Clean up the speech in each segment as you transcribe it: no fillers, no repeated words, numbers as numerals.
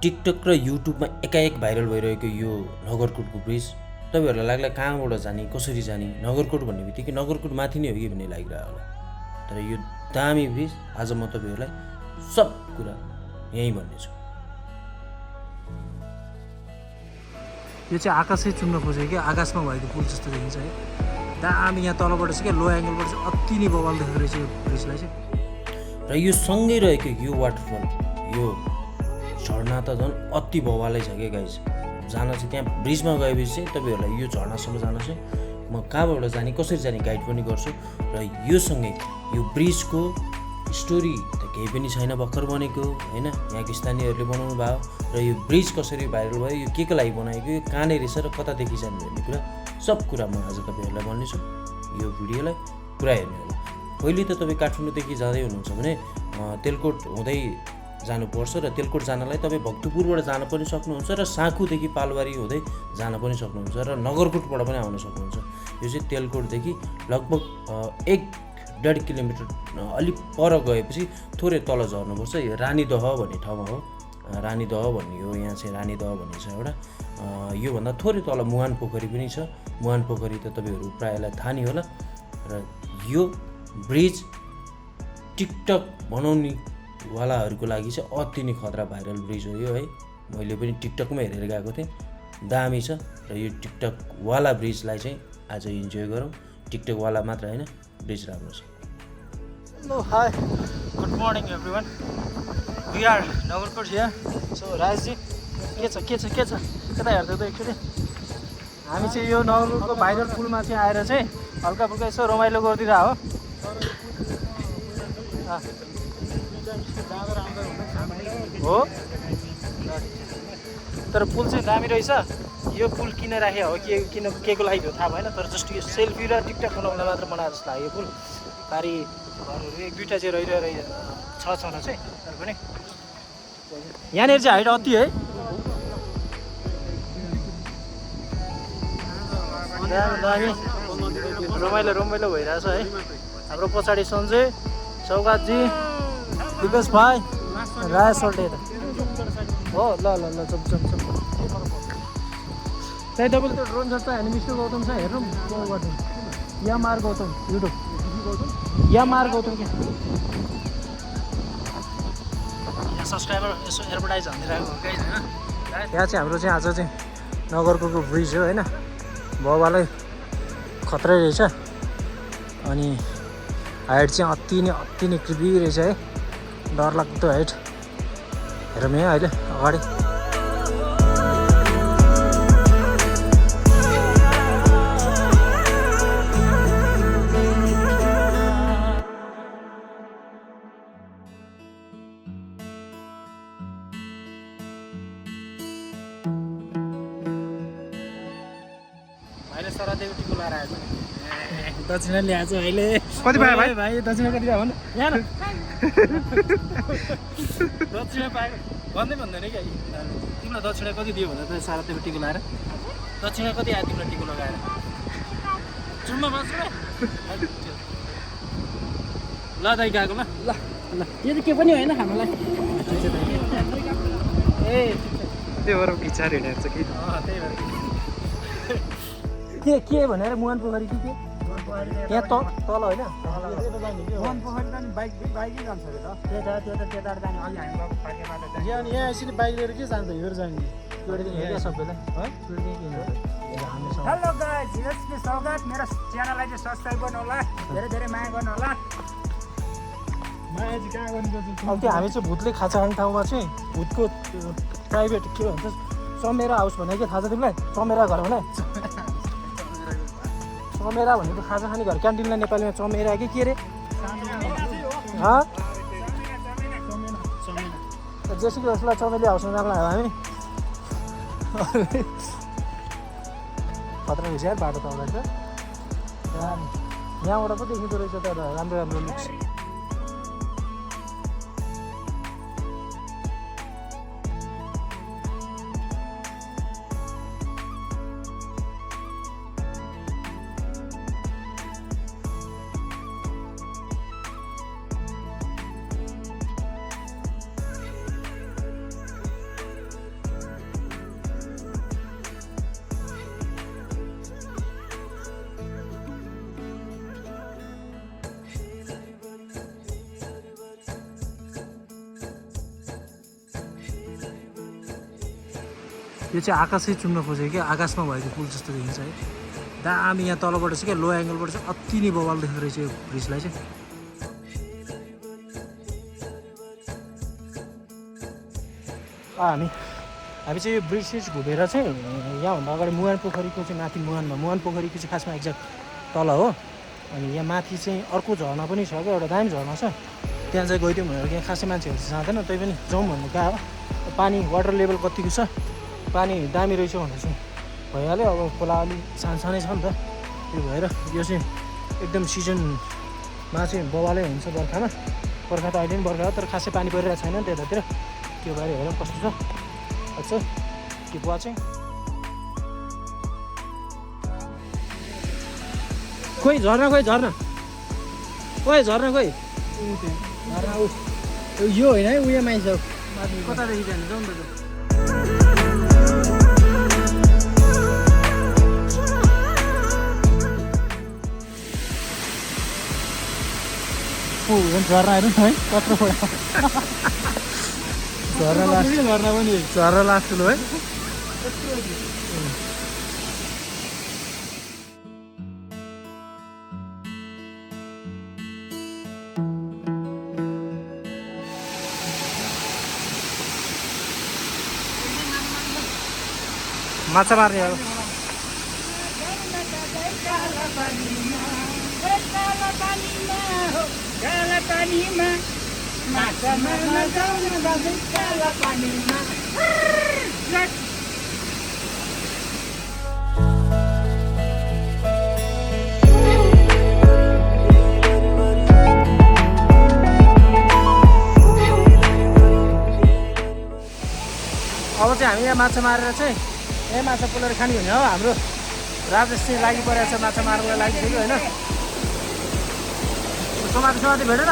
TikTok र युट्युबमा एकाएक भाइरल भइरहेको यो नगरकोटको ब्रिज तपाईँहरूलाई लाग्ला कहाँबाट जाने कसरी जाने नगरकोट भन्ने बित्तिकै नगरकोट माथि नै हो कि भन्ने लागिरहेको होला तर यो दामी ब्रिज आज म तपाईँहरूलाई सब कुरा यहीँ भन्नेछु। यो चाहिँ आकाशै चुन्न खोजेको कि आकाशमा भएको पुल जस्तो देखिन्छ है दामी यहाँ तलबाट चाहिँ क्या लो एङ्गलबाट चाहिँ अति नै बवाल देखेको रहेछ यो ब्रिजलाई चाहिँ र यो सँगै रहेको यो वाटरफल यो झरना त झन् अति बवालै छ क्या गाइज जान चाहिँ त्यहाँ ब्रिजमा गएपछि चाहिँ तपाईँहरूलाई यो झरनासम्म जान चाहिँ म कहाँबाट जाने कसरी जाने गाइड पनि गर्छु र यो सँगै यो ब्रिजको स्टोरी त केही पनि छैन भर्खर बनेको होइन यहाँको स्थानीयहरूले बनाउनु भयो र यो ब्रिज कसरी भाइरल भयो यो के को लागि बनाएको यो कहाँनिर रहेछ र कतादेखि जाने भन्ने कुरा सब कुरा म आज तपाईँहरूलाई भन्नेछु यो भिडियोलाई पुरा हेर्नु होला। पहिले त तपाईँ काठमाडौँदेखि जाँदै हुनुहुन्छ भने तेलकोट हुँदै जानुपर्छ र तेलकोट जानलाई तपाईँ भक्तपुरबाट जान पनि सक्नुहुन्छ र साँखुदेखि पालबारी हुँदै जान पनि सक्नुहुन्छ र नगरकोटबाट पनि आउन सक्नुहुन्छ। यो चाहिँ तेलकोटदेखि लगभग 1.5 किलोमिटर अलिक पर गएपछि थोरै तल झर्नुपर्छ। यो रानीदह भन्ने ठाउँमा हो रानीदह भन्ने हो यहाँ चाहिँ रानीदह भन्ने छ एउटा योभन्दा थोरै तल मुहान पोखरी पनि छ। मुहान पोखरी त तपाईँहरू प्रायःलाई थाहा नै होला र यो ब्रिज टिकटक बनाउने वालाहरूको लागि चाहिँ अति नै खतरा भाइरल ब्रिज हो यो है। मैले पनि टिकटकमा हेरेर गएको थिएँ दामी छ र यो टिकटक वाला ब्रिजलाई चाहिँ आज इन्जोय गरौँ। टिकटक वाला मात्र होइन ब्रिज राम्रो छ। Hello hi good morning everyone we are Nagarkot here. So Rajji के छ कता हेर्दै त एकचोटि हामी चाहिँ यो नगरकोटको भाइरल पुलमाथि आएर चाहिँ हल्का फुल्का यसो रमाइलो गरिदिँदा हो। हो तर पुल चाहिँ दामी रहेछ। यो पुल किन राखे हो किन के को लागि हो थाहा भएन तर जस्ट यो सेल्फी र टिकटक बनाउन मात्र बनाएर जस्तो लाग्यो पुल। पारी घरहरू 1-2टा चाहिँ रहिरहे छ चाहिँ तर पनि यहाँनिर चाहिँ हाइट अति है दामी रमाइलो भइरहेछ है। हाम्रो पछाडि सन्जय सौगातजी विकास भाइ राय सोल्टे हो ल चुप त्यही तपाईँले त्यो ड्रोन सर्च हामी मिस्टर गौतम छ हेर्नु गर्नु यमआर गौतम युट्युब यमआर गौतम क्या यहाँ सब्सक्राइबर यसो एडभर्टाइज हानिदिरहेको हो गाइज होइन। यहाँ चाहिँ हाम्रो चाहिँ आज चाहिँ नगरकोटको ब्रिज हो होइन बाबालाई खतरै रहेछ अनि हाइट चाहिँ अति नै कृपी रहेछ है डरलाग्दो हाइट हेरौँ यहाँ अहिले अगाडि भाइले सरादेवी टिको लगाएर आएछ दक्षिणा ल्याएछ भाइले कति पायो भाइ दक्षिणा कति पायो भन्नु यहाँ दक्षिणा पाएको भन्दैन क्या तिमीलाई दक्षिणा कति दियो भन्दा त सरादेवी टिको लगाएर दक्षिणा कति आयो तिमीलाई टिको लगाएर जुम्मा बस्छ ल दाइ गएको ल यो त के पनि होइन हामीलाई ए त्यो भएर विचार हिँडेको छ कि त्यही भएर के भनेर मुहान पोखरी कि के यहाँ तल होइन मुहान पोखरी त बाइकै जान्छ अरे त्यता जाने अलि हामी यहाँ यसरी बाइक लिएर के जान्छ हेर जाने सबैलाई हेलो गाइस हिरज के स्वागत मेरो च्यानललाई चाहिँ सब्स्क्राइब गर्नु होला धेरै माया गर्नु होला। माया चाहिँ कहाँ गर्नुपर्छ अब त्यो हामी चाहिँ भूतले खाजा खाने ठाउँमा चाहिँ भूतको प्राइभेट के भन्छ चमेरा हाउस भनेको के थाहा छ तिमीलाई चमेरा घर भने चमेरा भनेको खाजा खाने घर क्यान्टिनलाई नेपालीमा चमेरा कि के अरे जेसुकै उसलाई चमेली हाउसमा जानु लाग्यो हामी खतरा रहेछ यार बाटो त अगाडि त यहाँबाट पो देखिँदो रहेछ तर राम्रो लुक्स। त्यो चाहिँ आकाशै चुम्न खोजेको क्या, आकाशमा भएको पुल जस्तो देखिन्छ है। दामी यहाँ तलबाट चाहिँ क्या लो एङ्गलबाट चाहिँ अति नै बवाल देखेको रहेछ यो ब्रिजलाई चाहिँ। हामी चाहिँ यो ब्रिज घुमेर चाहिँ यहाँभन्दा अगाडि मुहान पोखरीको चाहिँ माथि मुहान पोखरीको चाहिँ खासमा एक्ज्याक्ट तल हो। अनि यहाँ माथि चाहिँ अर्को झरना पनि छ क्या, एउटा दामी झरना छ, त्यहाँ चाहिँ गइदिउँ भनेर यहाँ खासै मान्छेहरू चाहिँ जाँदैन, तै पनि जाउँ भन्नु गएको। पानी वाटर लेभल कतिको छ, पानी दामी रहेछ भनेर चाहिँ भइहाल्यो। अब खोला अलिक सानसानै छ नि त, त्यो भएर यो चाहिँ एकदम सिजनमा चाहिँ बवालै हुन्छ बर्खामा। बर्खा त अहिले पनि बर्खा हो, तर खासै पानी परिरहेको छैन त्यतातिर, त्यो भएर हेरौँ कस्तो छ। अच्छा के बुवा चाहिँ खोइ झर्ना खोइ झर्ना यो होइन है, उयो माइस हो कतादेखि जाने जाउँ न त। झर्ना हेर्नु है कत्रो झर्ना लास्ट ठुलो है। माछा मार्ने अब चाहिँ हामी यहाँ माछा मारेर चाहिँ यही माछा पोलेर खाने हुने हो। हाम्रो राजेश चाहिँ लागि परेको छ माछा मार्नलाई लागिसक्यो होइन। समाति भेटेन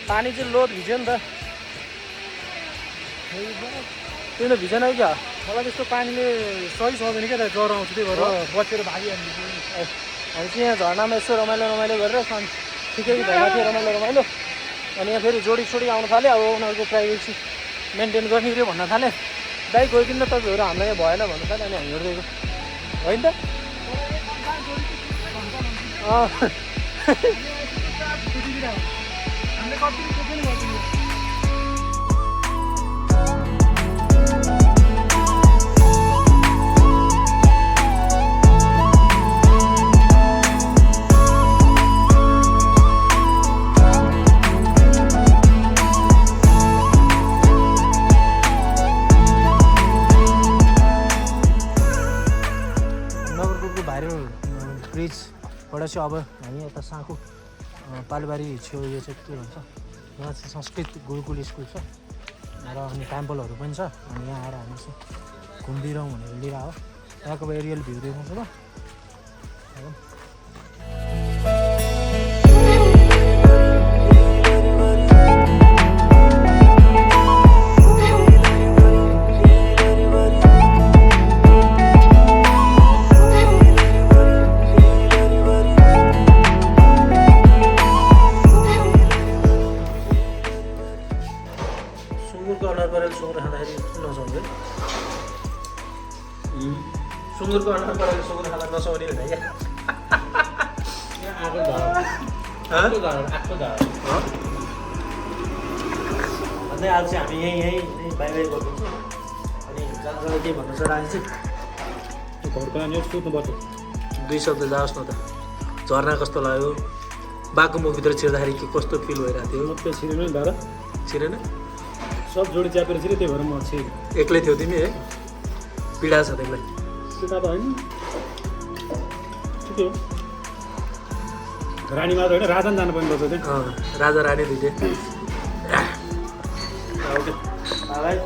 पानी चाहिँ लोड भिज्यो नि त, त्यो त भिजेन क्या। मलाई त्यस्तो पानीले सही सक्दैन क्या, ज्वरो आउँछ, त्यही भएर बसेर भागिहाल्नु। हामी चाहिँ यहाँ झर्नामा यसो रमाइलो गरेर ठिकै भएन थियो रमाइलो। अनि यहाँ फेरि जोडी आउनु थाल्यो। अब उनीहरूको प्राइभेसी मेन्टेन गर्ने रे भन्न थाले। दाइ गइदिनु न तपाईँहरू, हामीलाई यहाँ भएन भन्नु थाल्यो। अनि हामी हेर्दैको होइन त ब्रिजबाट चाहिँ अब हामी यता साँखु पालबारी छेउ यो चाहिँ के भन्छ, यहाँ चाहिँ संस्कृत गुरुकुल स्कुल छ र अनि टेम्पलहरू पनि छ। अनि यहाँ आएर हामी चाहिँ घुमिदिरौँ भनेर लिएर हो। यहाँको एरियल भ्यू देखाउँछु ल। सुँगुरको अनुहार परेर सुँगुर खाँदाखेरि नसुहाउँदैन सुँगुरको अनुहार परेर सुँगुर खाँदा नसुहाउने होइन क्या आएको अन्त आज चाहिँ हामी यहीँ बाई बाई गरिदिन्छौँ अनि जाँदा के भन्नु छ राखेको चाहिँ घरको नानी सोध्नुपर्छ 2 शब्द जाओस् न त झरना कस्तो लाग्यो बाघको मुखभित्र छिर्दाखेरि के कस्तो फिल भइरहेको थियो म त्यो छिरेन नि दादा छिरेन सब जोडी च्यापेर छिरे त्यही भएर म छिरेँ एक्लै थियौ तिमी है पीडा छ तिमीलाई त्यो त अब होइन ठिकै हो रानी मात्र होइन राजा पनि जानुपर्ने रहेछ त्यहाँ राजा रानी दुइटै ओके बाई